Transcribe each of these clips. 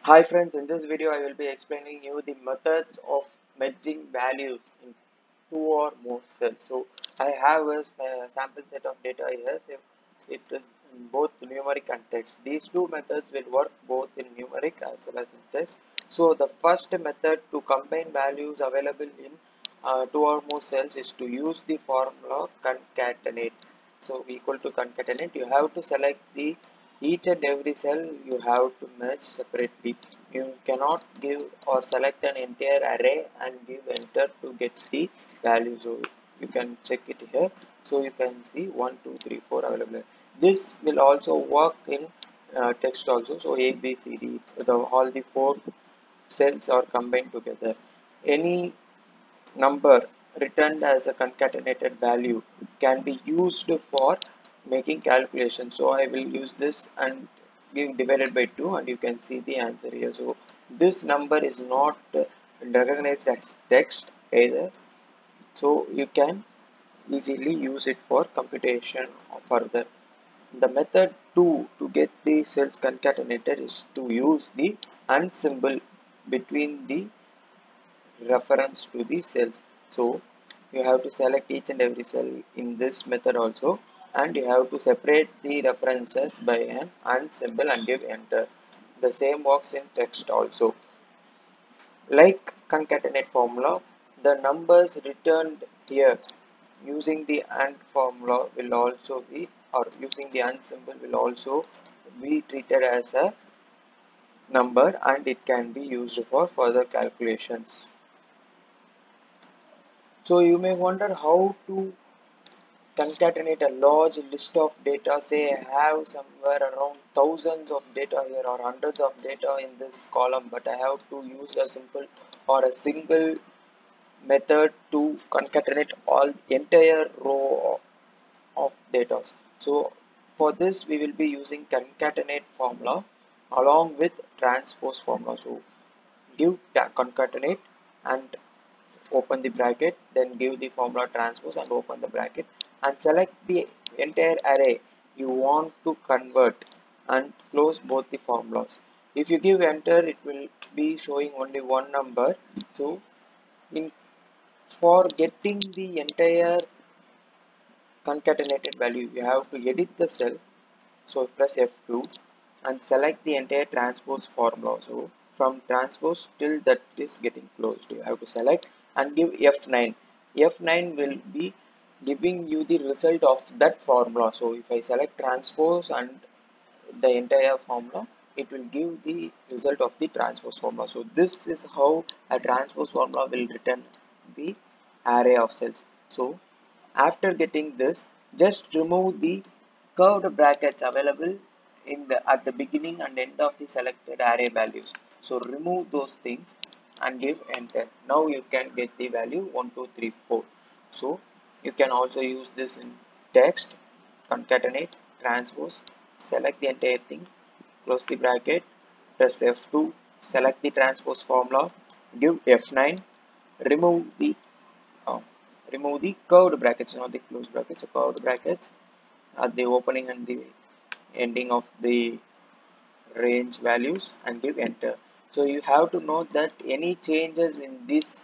Hi friends, in this video I will be explaining you the methods of merging values in two or more cells. So I have a sample set of data here. So it is in both numeric and text. These two methods will work both in numeric as well as in text. So the first method to combine values available in two or more cells is to use the formula concatenate. So equal to concatenate, you have to select the each and every cell you have to merge separately. You cannot give or select an entire array and give enter to get the value. So you can check it here. So you can see 1, 2, 3, 4 available. This will also work in text also. So A, B, C, D, all the four cells are combined together. Any number returned as a concatenated value can be used for making calculations. So I will use this and give divided by 2 and you can see the answer here. So this number is not recognized as text either, so you can easily use it for computation further. The method 2 to get the cells concatenated is to use the and symbol between the reference to the cells. So you have to select each and every cell in this method also, and you have to separate the references by an and symbol and give enter. The same works in text also. Like concatenate formula, the numbers returned here using the and formula will also be, or using the and symbol will also be treated as a number and it can be used for further calculations. So you may wonder how to concatenate a large list of data. Say I have somewhere around thousands of data here or hundreds of data in this column, but I have to use a simple or a single method to concatenate all entire row of data. So for this we will be using concatenate formula along with transpose formula. So give concatenate and open the bracket, then give the formula transpose and open the bracket and select the entire array you want to convert and close both the formulas. If you give enter, it will be showing only one number. So in for getting the entire concatenated value, you have to edit the cell. So press F2 and select the entire transpose formula. So from transpose till that is getting closed, you have to select and give F9. F9 will be giving you the result of that formula. So if I select transpose and the entire formula, it will give the result of the transpose formula. So this is how a transpose formula will return the array of cells. So after getting this, just remove the curved brackets available in the at the beginning and end of the selected array values. So remove those things and give enter. Now you can get the value 1, 2, 3, 4. So you can also use this in text, concatenate, transpose, select the entire thing, close the bracket, press F2, select the transpose formula, give F9, remove the uh, remove the curved brackets, not the closed brackets. So curved brackets at the opening and the ending of the range values and give enter. So you have to note that any changes in this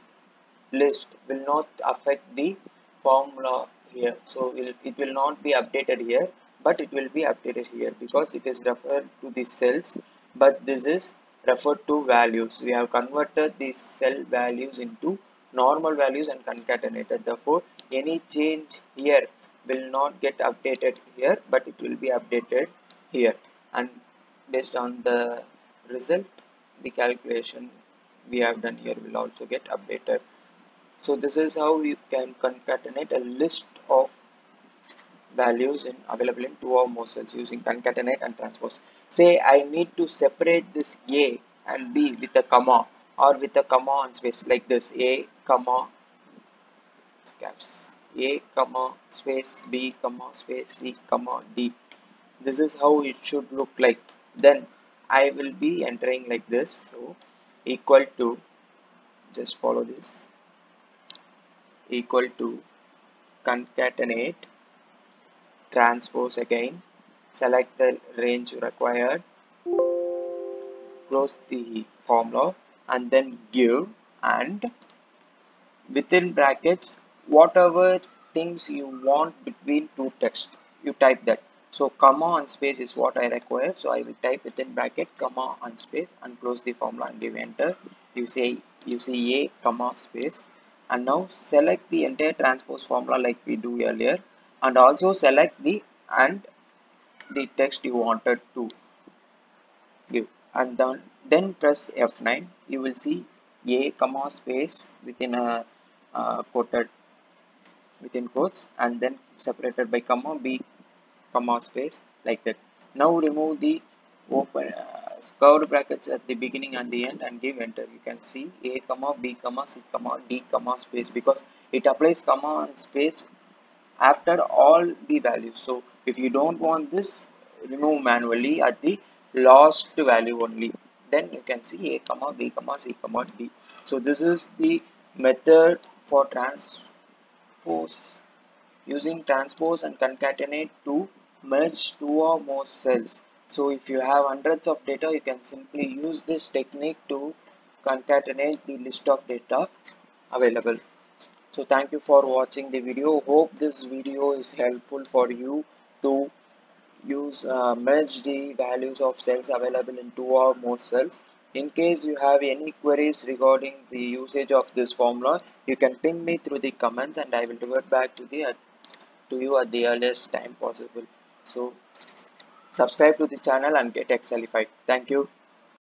list will not affect the formula here. So it will not be updated here, but it will be updated here because it is referred to the cells, but this is referred to values. We have converted these cell values into normal values and concatenated. Therefore any change here will not get updated here, but it will be updated here, and based on the result the calculation we have done here will also get updated. So this is how you can concatenate a list of values available in two or more cells using concatenate and transpose. Say I need to separate this A and B with a comma or with a comma and space like this: A comma caps, A comma space B comma space C comma D. This is how it should look like. Then I will be entering like this. So equal to, just follow this, equal to concatenate, transpose again, select the range required, close the formula and then give, and within brackets whatever things you want between two text, you type that. So comma and space is what I require, so I will type within bracket comma and space and close the formula and give enter. You see a comma space, and now select the entire transpose formula like we do earlier, and also select the and the text you wanted to give, and then press F9. You will see a comma space within a quoted within quotes, and then separated by comma, b comma space, like that. Now remove the open curved brackets at the beginning and the end and give enter. You can see a comma, b comma, c comma, d comma space, because it applies comma and space after all the values. So if you don't want this, remove manually at the last value only. Then you can see a comma, b comma, c comma, d. So this is the method for transpose, using transpose and concatenate to merge two or more cells. So if you have hundreds of data, you can simply use this technique to concatenate the list of data available. So thank you for watching the video. Hope this video is helpful for you to use merge the values of cells available in two or more cells. In case you have any queries regarding the usage of this formula, you can ping me through the comments and I will revert back to you at the earliest time possible. So subscribe to the channel and get Excelified. Thank you.